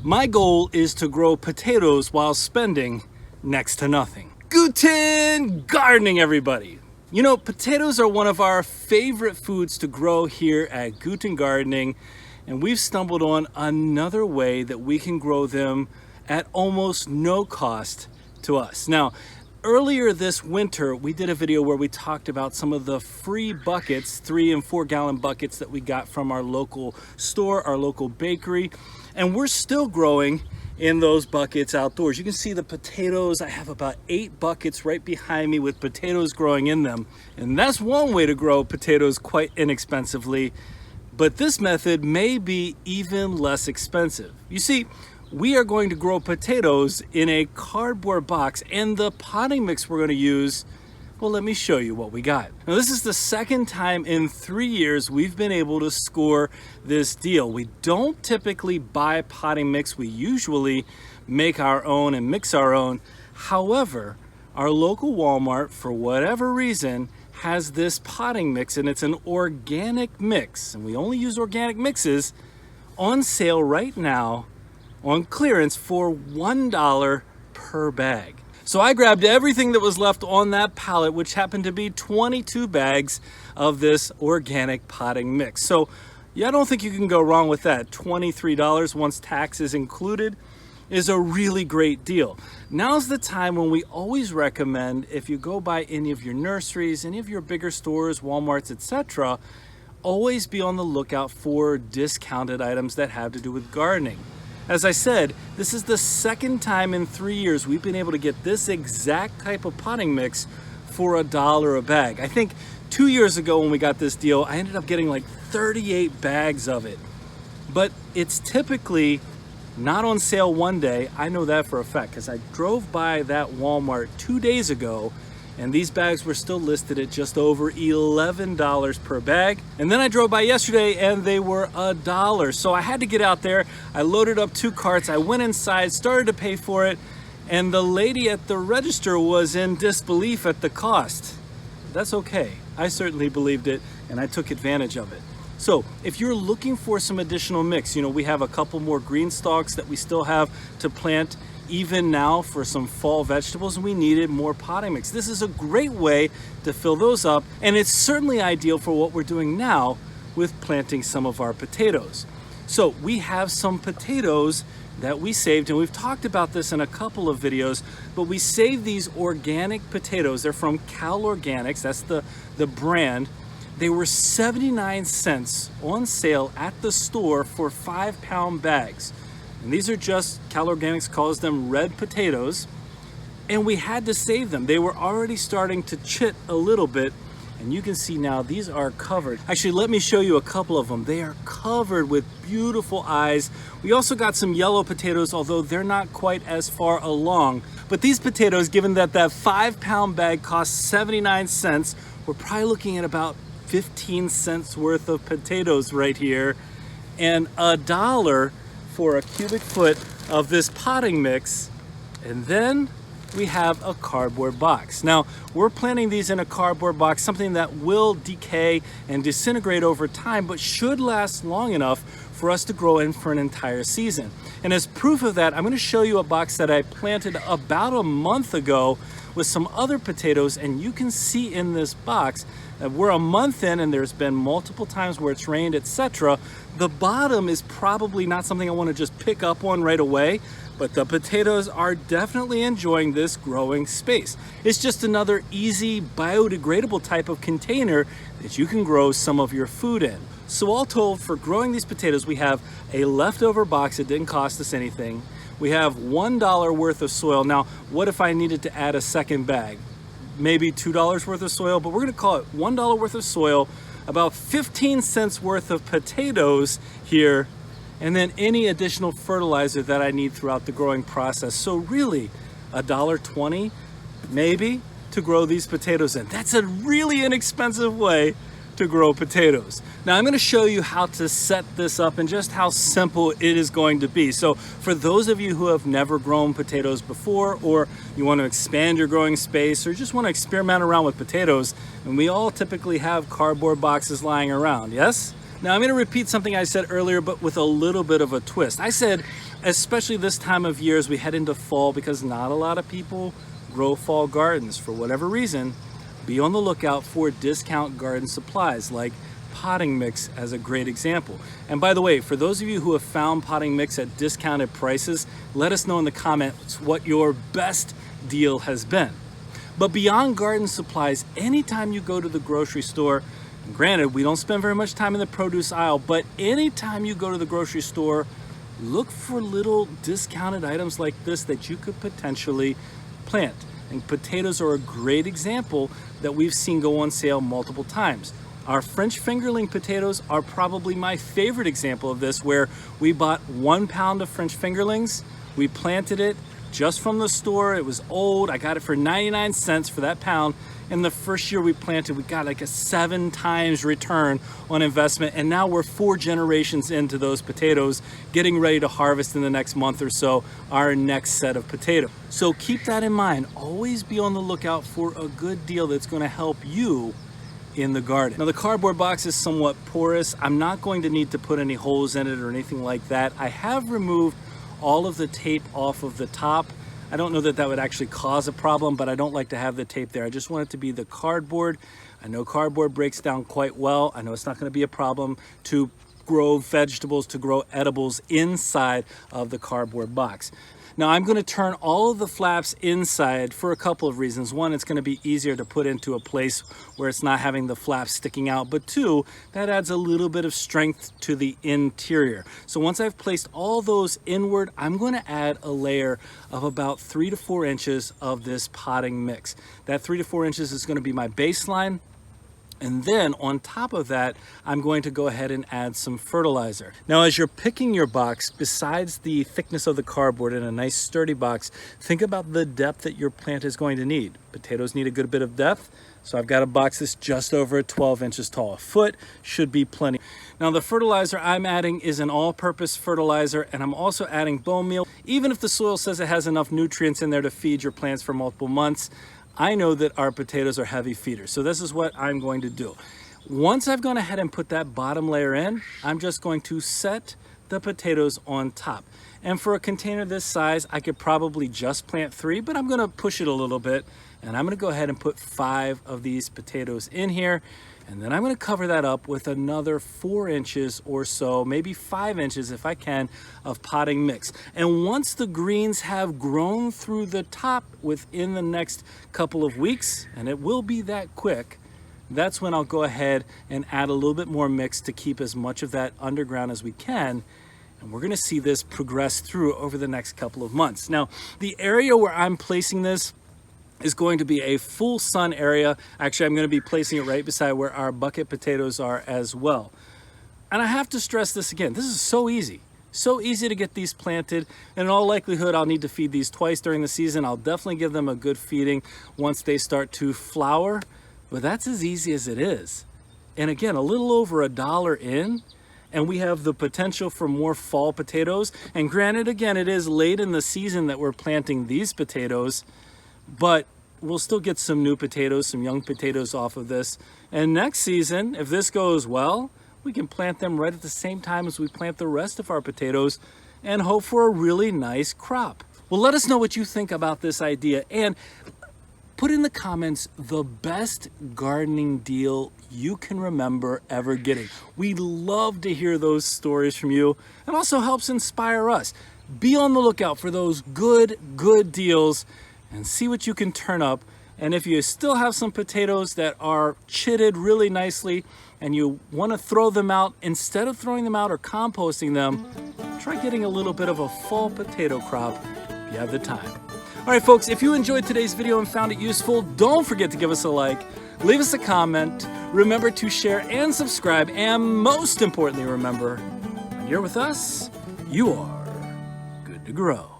My goal is to grow potatoes while spending next to nothing. Guten gardening, everybody. You know, potatoes are one of our favorite foods to grow here at Guten Gardening, and we've stumbled on another way that we can grow them at almost no cost to us. Now, earlier this winter, we did a video where we talked about some of the free buckets, 3 and 4 gallon buckets that we got from our local store, our local bakery, and we're still growing in those buckets outdoors. You can see the potatoes. I have about 8 buckets right behind me with potatoes growing in them. And that's one way to grow potatoes quite inexpensively, but this method may be even less expensive. You see, we are going to grow potatoes in a cardboard box, and the potting mix we're going to use, well, let me show you what we got. Now, this is the second time in 3 years we've been able to score this deal. We don't typically buy potting mix. We usually make our own and mix our own. However, our local Walmart, for whatever reason, has this potting mix, and it's an organic mix, and we only use organic mixes, on sale right now on clearance for $1 per bag. So I grabbed everything that was left on that pallet, which happened to be 22 bags of this organic potting mix. So yeah, I don't think you can go wrong with that. $23 once tax is included is a really great deal. Now's the time when we always recommend, if you go by any of your nurseries, any of your bigger stores, Walmarts, etc., always be on the lookout for discounted items that have to do with gardening. As I said, this is the second time in 3 years we've been able to get this exact type of potting mix for $1 a bag. I think 2 years ago when we got this deal, I ended up getting like 38 bags of it. But it's typically not on sale one day. I know that for a fact because I drove by that Walmart 2 days ago, and these bags were still listed at just over $11 per bag. And then I drove by yesterday and they were $1. So I had to get out there. I loaded up 2 carts. I went inside, started to pay for it, and the lady at the register was in disbelief at the cost. That's okay. I certainly believed it, and I took advantage of it. So if you're looking for some additional mix, you know, we have a couple more green stalks that we still have to plant even now for some fall vegetables, and we needed more potting mix. This is a great way to fill those up, and it's certainly ideal for what we're doing now with planting some of our potatoes. So we have some potatoes that we saved, and we've talked about this in a couple of videos, but we saved these organic potatoes. They're from Cal Organics, that's the brand. They were 79 cents on sale at the store for 5-pound bags. And these are just, Cal Organics calls them red potatoes, and we had to save them. They were already starting to chit a little bit, and you can see now these are covered. Actually, let me show you a couple of them. They are covered with beautiful eyes. We also got some yellow potatoes, although they're not quite as far along. But these potatoes, given that that 5-pound bag costs 79 cents, we're probably looking at about 15 cents worth of potatoes right here, and $1 for a cubic foot of this potting mix. And then we have a cardboard box. Now, we're planting these in a cardboard box, something that will decay and disintegrate over time, but should last long enough for us to grow in for an entire season. And as proof of that, I'm going to show you a box that I planted about a month ago with some other potatoes, and you can see in this box that we're a month in and there's been multiple times where it's rained, etc. The bottom is probably not something I want to just pick up on right away, but the potatoes are definitely enjoying this growing space. It's just another easy biodegradable type of container that you can grow some of your food in. So all told, for growing these potatoes, we have a leftover box that didn't cost us anything. We have $1 worth of soil. Now, what if I needed to add a second bag? Maybe $2 worth of soil, but we're gonna call it $1 worth of soil, about 15 cents worth of potatoes here, and then any additional fertilizer that I need throughout the growing process. So really, $1.20 maybe to grow these potatoes in. That's a really inexpensive way to grow potatoes. Now I'm going to show you how to set this up and just how simple it is going to be. So for those of you who have never grown potatoes before, or you want to expand your growing space, or just want to experiment around with potatoes, and we all typically have cardboard boxes lying around, yes? Now I'm going to repeat something I said earlier, but with a little bit of a twist. I said especially this time of year as we head into fall, because not a lot of people grow fall gardens for whatever reason. Be on the lookout for discount garden supplies like potting mix as a great example. And by the way, for those of you who have found potting mix at discounted prices, let us know in the comments what your best deal has been. But beyond garden supplies, anytime you go to the grocery store, and granted, we don't spend very much time in the produce aisle, but anytime you go to the grocery store, look for little discounted items like this that you could potentially plant. And potatoes are a great example that we've seen go on sale multiple times. Our French fingerling potatoes are probably my favorite example of this, where we bought 1 pound of French fingerlings, we planted it just from the store. It was old. I got it for 99 cents for that pound. And the first year we planted, we got like a 7 times return on investment. And now we're 4 generations into those potatoes, getting ready to harvest in the next month or so our next set of potatoes. So keep that in mind. Always be on the lookout for a good deal that's going to help you in the garden. Now the cardboard box is somewhat porous. I'm not going to need to put any holes in it or anything like that. I have removed all of the tape off of the top. I don't know that that would actually cause a problem, but I don't like to have the tape there. I just want it to be the cardboard. I know cardboard breaks down quite well. I know it's not going to be a problem to grow vegetables, to grow edibles inside of the cardboard box. Now I'm going to turn all of the flaps inside for a couple of reasons. One, it's going to be easier to put into a place where it's not having the flaps sticking out. But two, that adds a little bit of strength to the interior. So once I've placed all those inward, I'm going to add a layer of about 3 to 4 inches of this potting mix. That 3 to 4 inches is going to be my baseline. And then on top of that, I'm going to go ahead and add some fertilizer. Now, as you're picking your box, besides the thickness of the cardboard in a nice sturdy box, think about the depth that your plant is going to need. Potatoes need a good bit of depth. So I've got a box that's just over 12 inches tall. A foot should be plenty. Now the fertilizer I'm adding is an all-purpose fertilizer, and I'm also adding bone meal. Even if the soil says it has enough nutrients in there to feed your plants for multiple months, I know that our potatoes are heavy feeders, so this is what I'm going to do. Once I've gone ahead and put that bottom layer in, I'm just going to set the potatoes on top. And for a container this size, I could probably just plant 3, but I'm going to push it a little bit, and I'm going to go ahead and put 5 of these potatoes in here. And then I'm going to cover that up with another 4 inches or so, maybe 5 inches if I can, of potting mix. And once the greens have grown through the top within the next couple of weeks, and it will be that quick, that's when I'll go ahead and add a little bit more mix to keep as much of that underground as we can. And we're going to see this progress through over the next couple of months. Now, the area where I'm placing this is going to be a full sun area. Actually, I'm going to be placing it right beside where our bucket potatoes are as well. And I have to stress this again, this is so easy. So easy to get these planted. And in all likelihood, I'll need to feed these twice during the season. I'll definitely give them a good feeding once they start to flower. But that's as easy as it is. And again, a little over $1 in, and we have the potential for more fall potatoes. And granted, again, it is late in the season that we're planting these potatoes, but we'll still get some new potatoes, some young potatoes off of this. And next season, if this goes well, we can plant them right at the same time as we plant the rest of our potatoes and hope for a really nice crop. Well, let us know what you think about this idea, and put in the comments the best gardening deal you can remember ever getting. We love to hear those stories from you. It also helps inspire us. Be on the lookout for those good deals and see what you can turn up. And if you still have some potatoes that are chitted really nicely and you want to throw them out, instead of throwing them out or composting them, try getting a little bit of a fall potato crop if you have the time. All right, folks, if you enjoyed today's video and found it useful, don't forget to give us a like, leave us a comment, remember to share and subscribe, and most importantly, remember, when you're with us, you are good to grow.